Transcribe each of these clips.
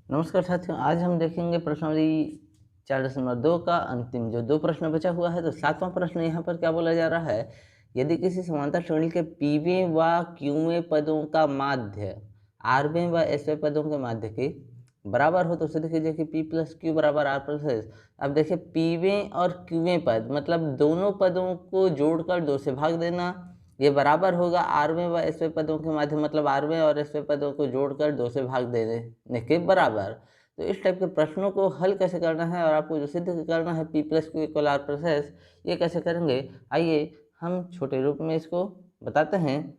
नमस्कार साथियों, आज हम देखेंगे प्रश्नावली 4.2 का अंतिम जो 2 प्रश्न बचा हुआ है। तो 7वां प्रश्न यहाँ पर क्या बोला जा रहा है, यदि किसी समांतर श्रेणी के पीवें व क्यूवें पदों का माध्य आरवें व एसवें पदों के माध्य के बराबर हो तो सिद्ध कीजिए कि पी प्लस क्यू बराबर आर प्लस एस। अब देखिए, पीवें और क्यूवें पद मतलब दोनों पदों को जोड़कर 2 से भाग देना, ये बराबर होगा आरवें व एसवें पदों के माध्य मतलब आरवें और एसवें पदों को जोड़कर 2 से भाग देने के बराबर। तो इस टाइप के प्रश्नों को हल कैसे करना है और आपको जो सिद्ध करना है P plus Q equal R plus S, ये कैसे करेंगे, आइए हम छोटे रूप में इसको बताते हैं।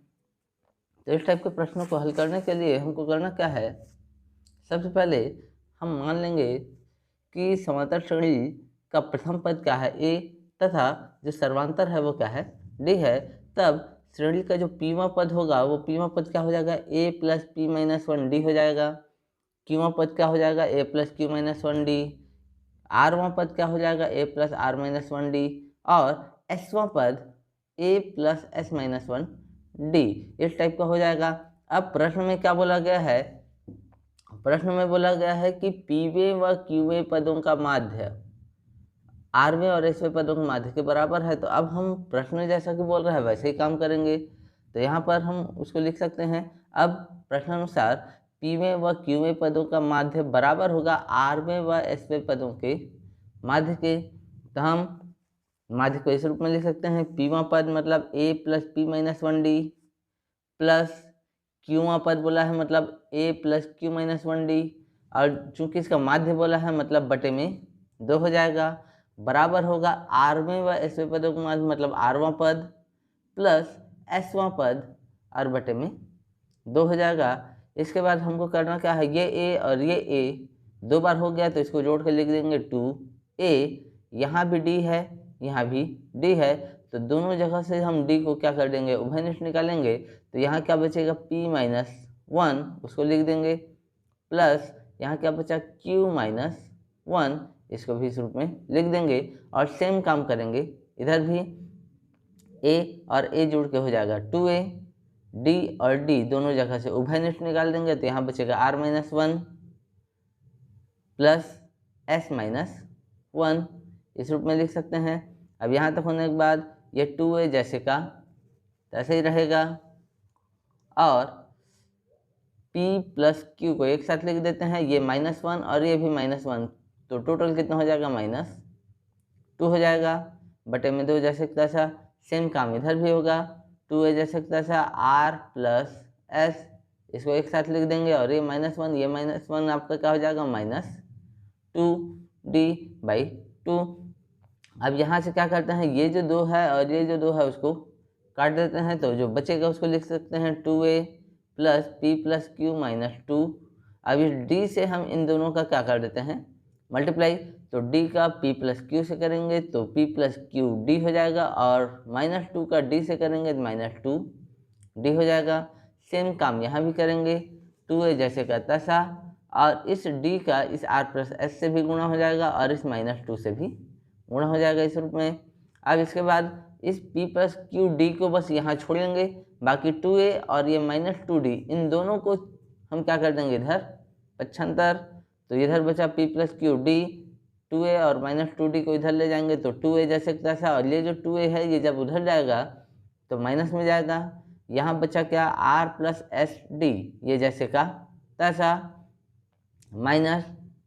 तो इस टाइप के प्रश्नों को हल करने के लिए हमको करना क्या है, सबसे पहले हम मान लेंगे कि समांतर श्रेणी का प्रथम पद क्या है ए, तथा जो सर्वांतर है वो क्या है डी है। तब श्रेणी का जो पीवा पद होगा वो पीवा पद क्या हो जाएगा, a plus p minus one d हो जाएगा। क्यूवा पद क्या हो जाएगा, a plus q minus one d. आरवां पद क्या हो जाएगा, a plus r minus one d. और एसवां पद a plus s minus one d, इस टाइप का हो जाएगा। अब प्रश्न में क्या बोला गया है, प्रश्न में बोला गया है कि पीवे व क्यूवे पदों का माध्य आरवे और एसवे पदों के माध्य के बराबर है। तो अब हम प्रश्न जैसा कि बोल रहा है वैसे ही काम करेंगे। तो यहाँ पर हम उसको लिख सकते हैं। अब प्रश्नानुसार पीवे व क्यूवे पदों का माध्य बराबर होगा आरवे व एसवे पदों के माध्य के। तो हम माध्य को इस रूप में लिख सकते हैं, पीवा पद मतलब a plus p minus one d plus क्यूवा पद बोला है मतलब a plus q minus one d, और चूंकि इसका माध्य बोला है मतलब बटे में 2 हो जाएगा, बराबर होगा आरवें व एसवें पदों का माध्य मतलब आरवां पद प्लस एसवां पद और बटे में 2 हो जाएगा। इसके बाद हमको करना क्या है, ये ए और ये ए 2 बार हो गया तो इसको जोड़ के लिख देंगे 2a। यहाँ भी डी है, यहाँ भी डी है, तो दोनों जगह से हम डी को क्या कर देंगे, उभयनिष्ठ निकालेंगे। तो यहाँ क्या बचेगा, p माइनस वन, उसको लिख देंगे, प्लस यहाँ क्या बचा q माइनस वन, इसको भी इस रूप में लिख देंगे। और सेम काम करेंगे इधर भी, a और a जोड़ के हो जाएगा 2a, d और d दोनों जगह से उभयनिष्ठ निकाल देंगे तो यहाँ बचेगा r minus one plus s minus one, इस रूप में लिख सकते हैं। अब यहाँ तक होने के बाद ये 2a जैसे का तैसे ही रहेगा और p प्लस क्यू को एक साथ लिख देते हैं, ये माइनस वन और ये भी माइनस वन, तो टोटल कितना हो जाएगा माइनस 2 हो जाएगा, बटे में 2 जैसे तैसा। सेम काम इधर भी होगा, 2a जैसे तैसा r प्लस एस, इसको एक साथ लिख देंगे और ये माइनस वन, ये माइनस वन आपका क्या हो जाएगा माइनस 2d/2। अब यहाँ से क्या करते हैं, ये जो 2 है और ये जो 2 है उसको काट देते हैं, तो जो बचेगा उसको लिख सकते हैं 2a plus P plus q minus 2। अब इस d से हम इन दोनों का क्या कर देते हैं, मल्टीप्लाई, तो d का p प्लस क्यू से करेंगे तो p प्लस क्यू डी हो जाएगा, और माइनस 2 का d से करेंगे तो माइनस 2d हो जाएगा। सेम काम यहाँ भी करेंगे, 2a जैसे का तैसा, और इस d का इस r प्लस एस से भी गुणा हो जाएगा और इस माइनस 2 से भी गुणा हो जाएगा इस रूप में। अब इसके बाद इस p प्लस क्यू डी को बस यहाँ छोड़ेंगे, बाकी 2a और ये माइनस 2d इन दोनों को हम क्या कर देंगे इधर पक्षांतर, तो इधर बचा p plus Q D, 2a और माइनस 2d को इधर ले जाएंगे तो 2a जैसे तैसा, और ये जो 2a है ये जब उधर जाएगा तो माइनस में जाएगा। यहाँ बचा क्या, r प्लस एस डी, ये जैसे का तैसा, माइनस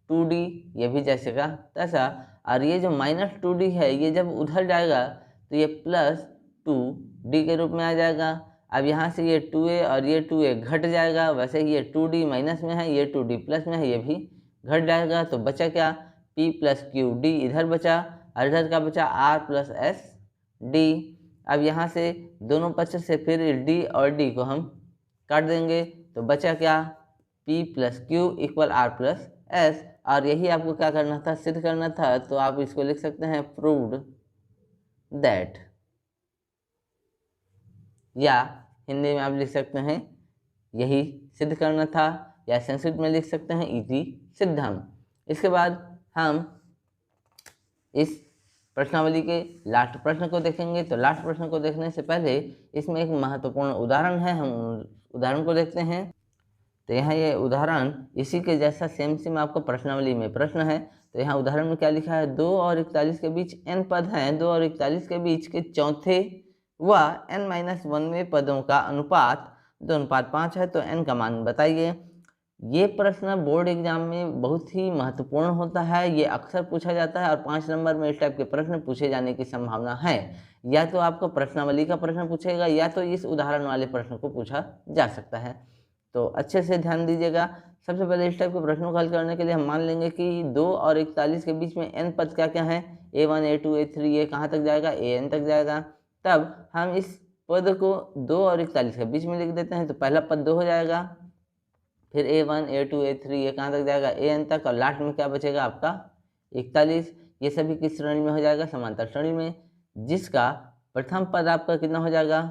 2d ये भी जैसे का तैसा, और ये जो माइनस 2d है ये जब उधर जाएगा तो ये प्लस 2d के रूप में आ जाएगा। अब यहाँ से ये 2a और ये 2a घट जाएगा, वैसे ही ये 2d माइनस में है, ये 2d प्लस में है, ये भी घट जाएगा। तो बचा क्या, p प्लस क्यू डी इधर बचा और इधर का बचा r प्लस एस डी। अब यहाँ से दोनों पक्ष से फिर d और d को हम काट देंगे, तो बचा क्या, p plus Q equal R plus S. और यही आपको क्या करना था, सिद्ध करना था, तो आप इसको लिख सकते हैं प्रूव्ड दैट, या हिंदी में आप लिख सकते हैं यही सिद्ध करना था, या संस्कृत में लिख सकते हैं इति सिद्धम। इसके बाद हम इस प्रश्नावली के लास्ट प्रश्न को देखेंगे। तो लास्ट प्रश्न को देखने से पहले इसमें एक महत्वपूर्ण उदाहरण है, हम उदाहरण को देखते हैं। तो यहाँ ये उदाहरण इसी के जैसा सेम आपका प्रश्नावली में प्रश्न है। तो यहाँ उदाहरण में क्या लिखा है, 2 और 41 के बीच n पद हैं, 2 और 41 के बीच के चौथे व n-1वें पदों का अनुपात 2:5 है, तो n का मान बताइए। ये प्रश्न बोर्ड एग्जाम में बहुत ही महत्वपूर्ण होता है, ये अक्सर पूछा जाता है और 5 नंबर में इस टाइप के प्रश्न पूछे जाने की संभावना है। या तो आपको प्रश्नावली का प्रश्न पूछेगा या तो इस उदाहरण वाले प्रश्न को पूछा जा सकता है। तो अच्छे से ध्यान दीजिएगा। सबसे पहले इस टाइप के प्रश्नों को हल करने के लिए हम मान लेंगे कि 2 और 41 के बीच में n पद क्या क्या है, a1 a2 a3, ये कहाँ तक जाएगा, an तक जाएगा। तब हम इस पद को 2 और 41 के बीच में लिख देते हैं, तो पहला पद 2 हो जाएगा, फिर a1 a2 a3 ये कहाँ तक जाएगा, an तक, और लास्ट में क्या बचेगा आपका 41। ये सभी किस श्रेणी में हो जाएगा, समांतर श्रेणी में, जिसका प्रथम पद आपका कितना हो जाएगा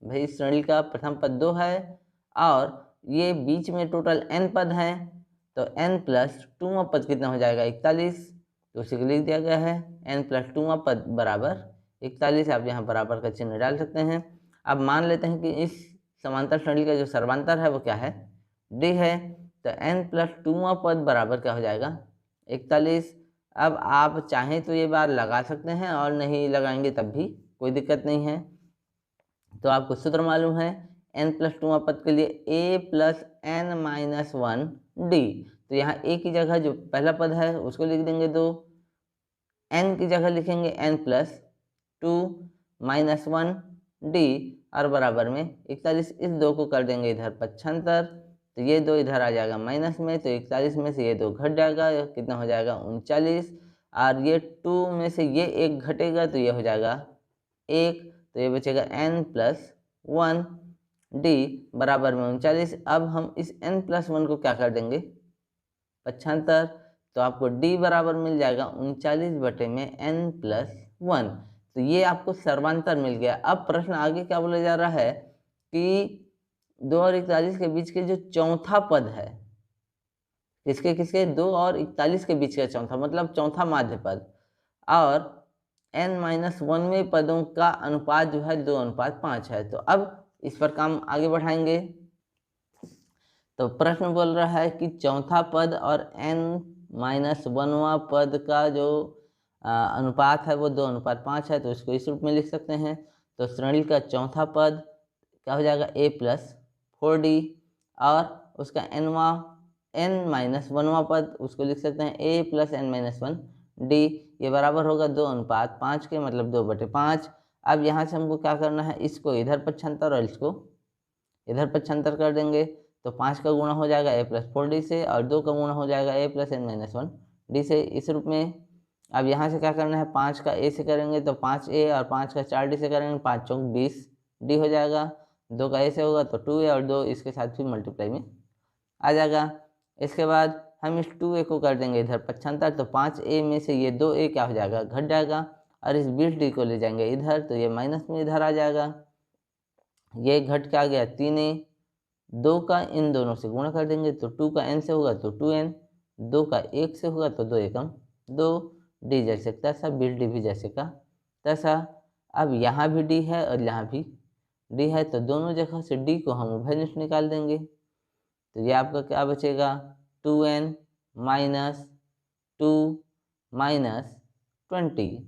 भाई, इस श्रेणी का प्रथम पद 2 है और ये बीच में टोटल n पद हैं, तो n प्लस 2वां पद कितना हो जाएगा 41, तो उसी को लिख दिया गया है n प्लस 2वां पद बराबर 41। आप यहाँ बराबर का चिन्ह डाल सकते हैं। अब मान लेते हैं कि इस समांतर श्रेणी का जो सर्वांतर है वो क्या है, d है, तो n प्लस 2वां पद बराबर क्या हो जाएगा 41। अब आप चाहें तो ये बार लगा सकते हैं और नहीं लगाएंगे तब भी कोई दिक्कत नहीं है। तो आपको सूत्र मालूम है, n प्लस 2वां पद के लिए a प्लस n-1 d। तो यहाँ a की जगह जो पहला पद है उसको लिख देंगे 2, n की जगह लिखेंगे n प्लस 2 माइनस 1 d और बराबर में 41। इस 2 को कर देंगे इधर पक्षांतर, तो ये 2 इधर आ जाएगा माइनस में, तो 41 में से ये 2 घट जाएगा, कितना हो जाएगा 39, और ये 2 में से ये 1 घटेगा तो ये हो जाएगा 1, तो ये बचेगा n प्लस 1 d बराबर में 39। अब हम इस n प्लस 1 को क्या कर देंगे पक्षांतर, तो आपको d बराबर मिल जाएगा 39 बटे में n प्लस 1। तो ये आपको सर्वांतर मिल गया। अब प्रश्न आगे क्या बोला जा रहा है कि 2 और 41 के बीच के जो चौथा पद है, किसके किसके 2 और 41 के बीच का चौथा, मतलब चौथा माध्य पद, और n-1वें पदों का अनुपात जो है 2:5 है। तो अब इस पर काम आगे बढ़ाएंगे। तो प्रश्न बोल रहा है कि चौथा पद और n-1वां पद का जो अनुपात है वो 2:5 है, तो इसको इस रूप में लिख सकते हैं। तो श्रेणी का चौथा पद क्या हो जाएगा a प्लस 4d, और उसका n-1वां पद उसको लिख सकते हैं a प्लस n-1 d। ये बराबर होगा 2:5 के, मतलब 2/5। अब यहाँ से हमको क्या करना है, इसको इधर पक्षांतर और इसको इधर पक्षांतर कर देंगे, तो 5 का गुणा हो जाएगा a प्लस 4d से, और 2 का गुणा हो जाएगा a प्लस n-1 d से, इस रूप में। अब यहाँ से क्या करना है, 5 का a से करेंगे तो 5a, और 5 का 4d से करेंगे 5 चौक 20 d हो जाएगा, 2 का a से होगा तो 2a, और 2 इसके साथ भी मल्टीप्लाई में आ जाएगा। इसके बाद हम इस 2a को कर देंगे इधर पक्षांतर, तो 5a में से ये 2a क्या हो जाएगा घट जाएगा, और इस 20d को ले जाएंगे इधर, तो ये माइनस में इधर आ जाएगा, ये घट के आ गया 3a। 2 का इन दोनों से गुणा कर देंगे, तो 2 का n से होगा तो 2n, 2 का 1 से होगा तो 2 एकम 2, d जैसे तैसा 20d भी जैसे का तैसा। अब यहाँ भी d है और यहाँ भी d है, तो दोनों जगह से d को हम उभयनिष्ठ निकाल देंगे, तो ये आपका क्या बचेगा 2n माइनस 2 माइनस 20,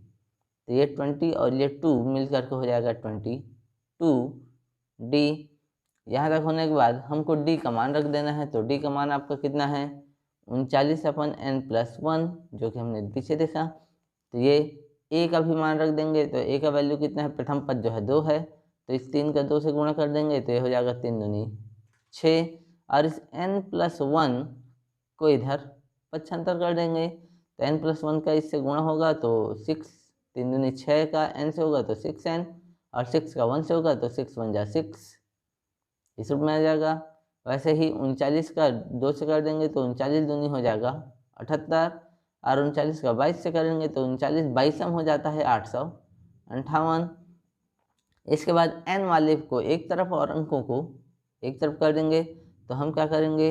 तो ये 20 और ये 2 मिलकर के हो जाएगा 22d। यहाँ तक होने के बाद हमको d का मान रख देना है, तो d का मान आपका कितना है 39/n+1, जो कि हमने पीछे देखा। तो ये a का भी मान रख देंगे, तो a का वैल्यू कितना है, प्रथम पद जो है 2 है, तो इस 3 का 2 से गुणा कर देंगे, तो ये हो जाएगा 3 दूनी 6, और इस n+1 को इधर पक्षांतर कर देंगे, तो n+1 का इससे गुणा होगा तो 6, 3 दूनी 6 का n से होगा तो 6n, और 6 का 1 से होगा तो 6 1 जा 6, इस रूप में आ जाएगा। वैसे ही 39 का 2 से कर देंगे तो 39 दूनी हो जाएगा 78, और 39 का 22 से करेंगे तो 39 22 हो जाता है 858। इसके बाद n वाले को एक तरफ और अंकों को एक तरफ कर देंगे, तो हम क्या करेंगे,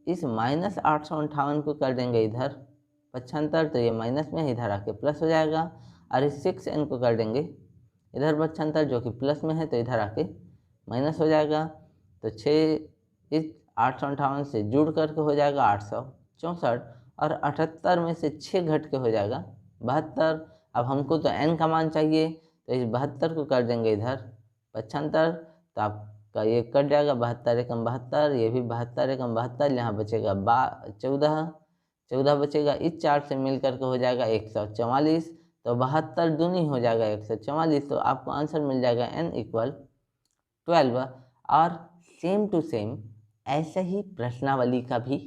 इस -858 को कर देंगे इधर पक्षांतर, तो ये माइनस में इधर आके प्लस हो जाएगा, और इस 6n को कर देंगे इधर पक्षांतर जो कि प्लस में है, तो इधर आके माइनस हो जाएगा। तो 6 इस 858 से जुड़ करके हो जाएगा 864, और 78 में से 6 घट के हो जाएगा 72। अब हमको तो n का मान चाहिए, तो इस 72 को कर देंगे इधर 75, तो आपका ये कट जाएगा 72 एकम 72, ये भी 72 एकम 72, यहाँ बचेगा 14 बचेगा। इस 4 से मिल करके हो जाएगा 144, तो 72 दूनी हो जाएगा 144, तो आपको आंसर मिल जाएगा n = 12। और सेम टू सेम ऐसे ही प्रश्नावली का भी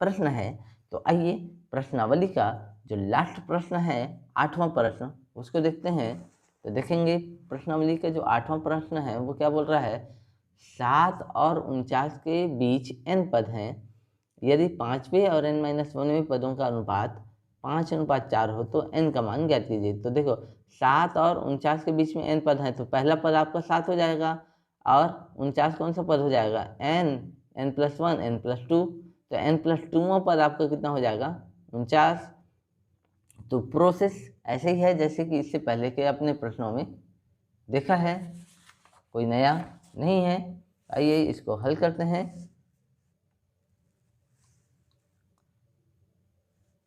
प्रश्न है। तो आइए प्रश्नावली का जो लास्ट प्रश्न है, 8वां प्रश्न, उसको देखते हैं। तो देखेंगे प्रश्नावली का जो 8वां प्रश्न है वो क्या बोल रहा है, 7 और 49 के बीच n पद हैं, यदि 5वें और n-1वें पदों का अनुपात 5:4 हो तो n का मान ज्ञात कीजिए। तो देखो 7 और 49 के बीच में n पद है, तो पहला पद आपका 7 हो जाएगा, और 49 कौन सा पद हो जाएगा, n+1 n+2, तो n+2वां पद आपका कितना हो जाएगा 49। तो प्रोसेस ऐसे ही है जैसे कि इससे पहले के अपने प्रश्नों में देखा है, कोई नया नहीं है। आइए इसको हल करते हैं।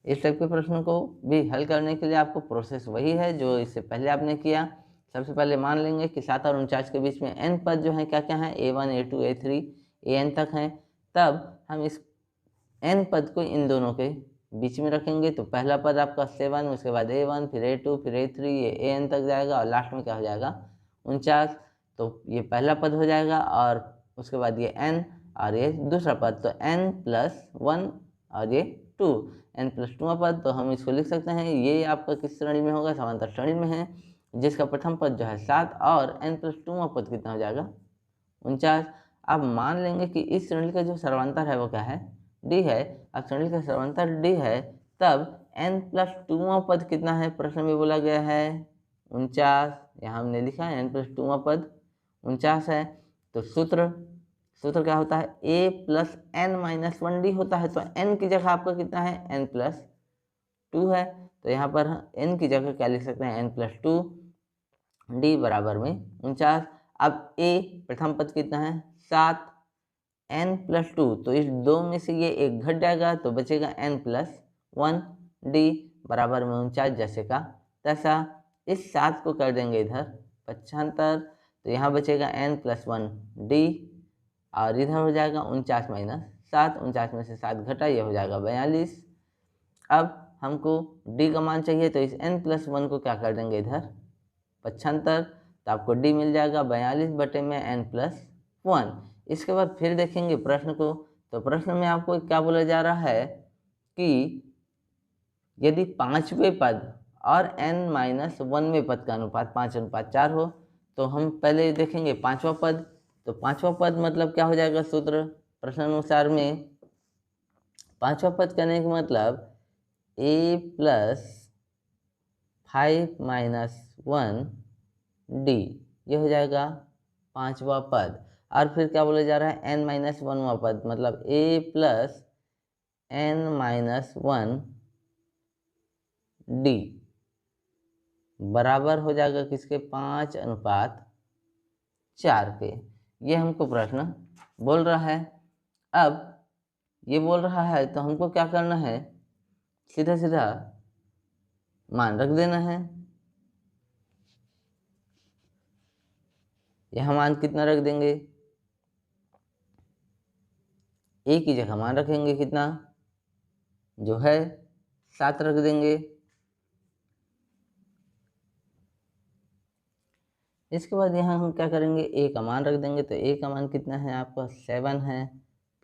इस टाइप के प्रश्नों को भी हल करने के लिए आपको प्रोसेस वही है जो इससे पहले आपने किया। सबसे पहले मान लेंगे कि 7 और 49 के बीच में n पद जो है क्या क्या है, a1 a2 a3 an तक हैं। तब हम इस n पद को इन दोनों के बीच में रखेंगे। तो पहला पद आपका 7, उसके बाद a1, फिर a2, फिर a3, ये an तक जाएगा, और लास्ट में क्या हो जाएगा 49। तो ये पहला पद हो जाएगा, और उसके बाद ये n, और ये दूसरा पद, तो n+1 और ये 2, n+2वां पद। तो हम इसको लिख सकते हैं, ये आपका किस श्रेणी में होगा, समांतर श्रेणी में है, जिसका प्रथम पद जो है 7 और n+2वां पद कितना हो जाएगा 49। अब मान लेंगे कि इस श्रेणी का जो सर्वांतर है वो क्या है, d है। अब श्रेणी का सर्वांतर d है, तब n+2वां पद कितना है, प्रश्न में बोला गया है 49, यहाँ हमने लिखा है n+2वां पद 49 है। तो सूत्र क्या होता है, a + n-1d होता है। तो n की जगह आपका कितना है, n+2 है, तो यहाँ पर n की जगह क्या लिख सकते हैं, n+2, d बराबर में 49। अब a प्रथम पद कितना है 7, n+2, तो इस 2 में से ये एक घट जाएगा, तो बचेगा n+1, d बराबर में 49, जैसे का तैसा। इस 7 को कर देंगे इधर 75, तो यहाँ बचेगा n+1 d, और इधर हो जाएगा 49 - 7, 49 में से 7 घटा, ये हो जाएगा 42। अब हमको d का मान चाहिए, तो इस n+1 को क्या कर देंगे इधर 75, तो आपको d मिल जाएगा 42 बटे में n+1। इसके बाद फिर देखेंगे प्रश्न को। तो प्रश्न में आपको क्या बोला जा रहा है कि यदि 5वें पद और n-1वें पद का अनुपात 5:4 हो, तो हम पहले देखेंगे 5वां पद। तो 5वां पद मतलब क्या हो जाएगा, सूत्र प्रश्नानुसार में 5वां पद करने का मतलब a + 5 - 1 d, ये हो जाएगा 5वां पद। और फिर क्या बोला जा रहा है, n-1वां पद, मतलब a + n-1 d बराबर हो जाएगा किसके, 5:4 के। ये हमको प्रश्न बोल रहा है। अब ये बोल रहा है तो हमको क्या करना है, सीधा सीधा मान रख देना है। यहाँ मान कितना रख देंगे, a की जगह मान रखेंगे कितना, जो है 7 रख देंगे। इसके बाद यहाँ हम क्या करेंगे, a का मान रख देंगे। तो a का मान कितना है आपका 7 है,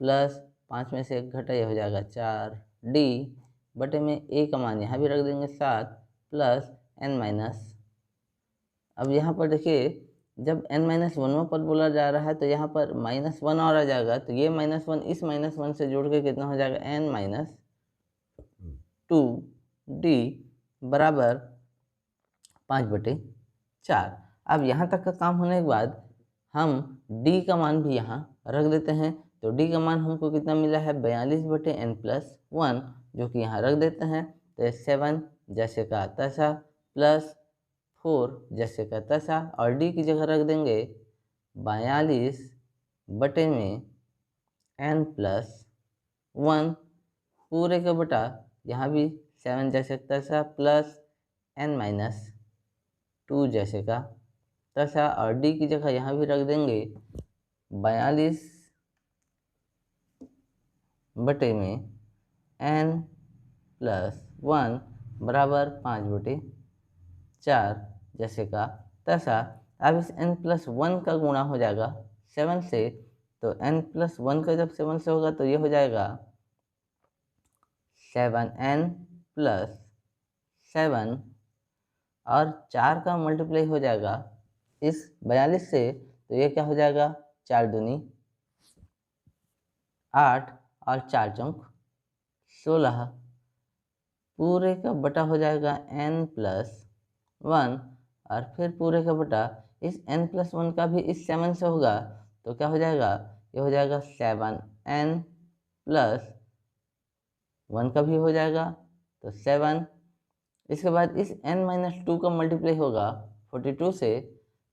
प्लस 5 में से 1 घटा, ये हो जाएगा 4, d बटे में a का मान यहाँ भी रख देंगे 7 प्लस n-। अब यहाँ पर देखिए, जब n-1वां पद बोला जा रहा है तो यहाँ पर -1 और आ जाएगा, तो ये -1 इस -1 से जोड़ के कितना हो जाएगा, n-2d बराबर 5/4। अब यहाँ तक का काम होने के बाद हम d का मान भी यहाँ रख देते हैं। तो d का मान हमको कितना मिला है, 42/n+1, जो कि यहाँ रख देते हैं। तो 7 जैसे का तैसा प्लस 4 जैसे का तैसा, और d की जगह रख देंगे 42 बटे में n+1 पूरे का बटा, यहाँ भी 7 जैसे तैसा प्लस n-2 जैसे का तैसा, और डी की जगह यहाँ भी रख देंगे 42 में n+1 बराबर 5/4 जैसे का तैसा। अब इस n+1 का गुणा हो जाएगा 7 से, तो n+1 का जब 7 से होगा तो ये हो जाएगा 7n+7, और 4 का मल्टीप्लाई हो जाएगा इस 42 से, तो ये क्या हो जाएगा 4 दूनी 8 और 4 चौक 16, पूरे का बटा हो जाएगा n+1, और फिर पूरे का बटा इस n+1 का भी इस 7 से होगा, तो क्या हो जाएगा, ये हो जाएगा 7n+1 का भी हो जाएगा, तो 7। इसके बाद इस n-2 का मल्टीप्लाई होगा 42 से,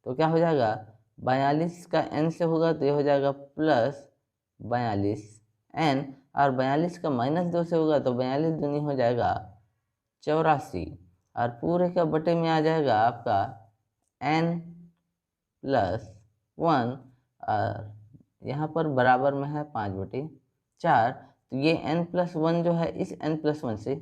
तो क्या हो जाएगा 42 का n से होगा, तो ये हो जाएगा +42n, और 42 का -2 से होगा तो 42 दूनी हो जाएगा 84, और पूरे का बटे में आ जाएगा आपका n+1, और यहाँ पर बराबर में है 5/4, तो ये n+1 जो है इस n+1 से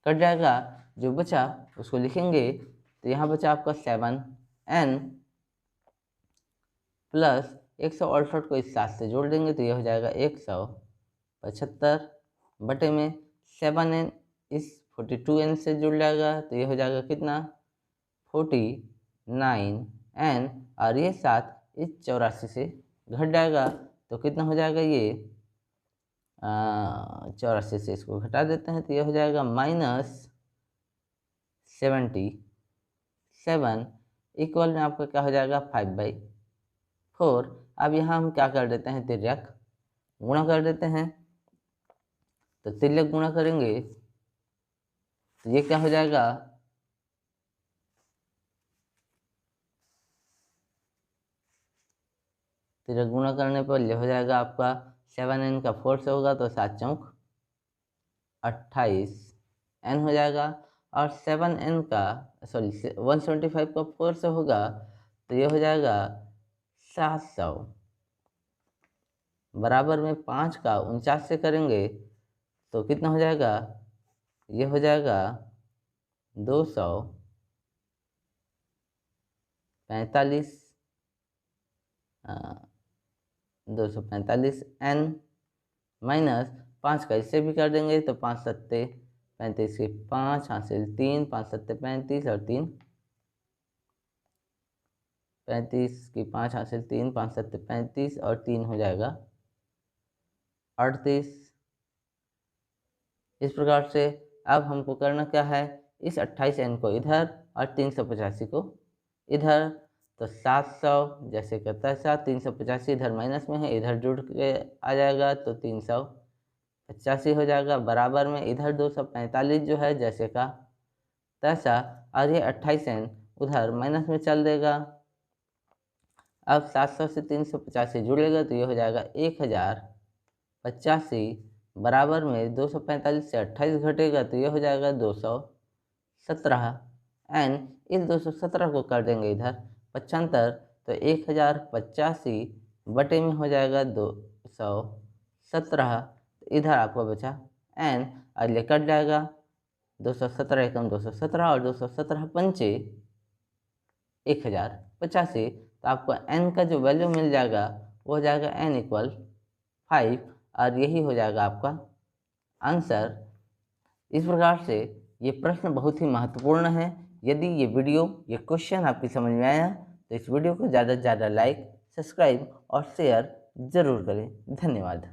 कट जाएगा, जो बचा उसको लिखेंगे, तो यहाँ बचा आपका 7n+168 को इस 7 से जोड़ देंगे, तो ये हो जाएगा 175 बटे में 7n इस 42n से जुड़ जाएगा, तो ये हो जाएगा कितना 49n, और ये 7 इस 84 से घट जाएगा, तो कितना हो जाएगा ये 84 से इसको घटा देते हैं, तो ये हो जाएगा -77 इक्वल में आपका क्या हो जाएगा 5/4। अब यहाँ हम क्या कर देते हैं, तिर्यक गुणा कर देते हैं, तो तिर्यक गुणा करेंगे तो ये क्या हो जाएगा, तिर्यक गुणा करने पर ये हो जाएगा आपका 7n का 4 से होगा तो 7 चौक 28n हो जाएगा, और 7n का 175 का 4 से होगा तो ये हो जाएगा 700, बराबर में 5 का 49 से करेंगे तो कितना हो जाएगा, ये हो जाएगा 245n माइनस 5 का इससे भी कर देंगे, तो 5 सत्ते 35 के 5 हासिल 3, 5 सत्ते 35 और 3 35 की 5 हासिल 3, 5 सत्ते 35 और 3 हो जाएगा 38। इस प्रकार से अब हमको करना क्या है, इस 28n को इधर और 385 को इधर, तो 700 जैसे करता है 7, 385 इधर माइनस में है, इधर जुड़ के आ जाएगा तो 385 हो जाएगा, बराबर में इधर 245 जो है जैसे का तैसा, और ये 28n उधर माइनस में चल देगा। अब 700 से 385 जुड़ेगा तो ये हो जाएगा 1085, बराबर में 245 से 28 घटेगा तो ये हो जाएगा 217n। इस 217 को कर देंगे इधर 75, तो 1085 बटे में हो जाएगा 217, इधर आपको बचा n, और ये कट जाएगा 217 एकम 217 और 217 पंचे 1085, तो आपको n का जो वैल्यू मिल जाएगा वो हो जाएगा n = 5, और यही हो जाएगा आपका आंसर। इस प्रकार से ये प्रश्न बहुत ही महत्वपूर्ण है। यदि ये क्वेश्चन आपकी समझ में आया तो इस वीडियो को ज़्यादा से ज़्यादा लाइक, सब्सक्राइब और शेयर ज़रूर करें। धन्यवाद।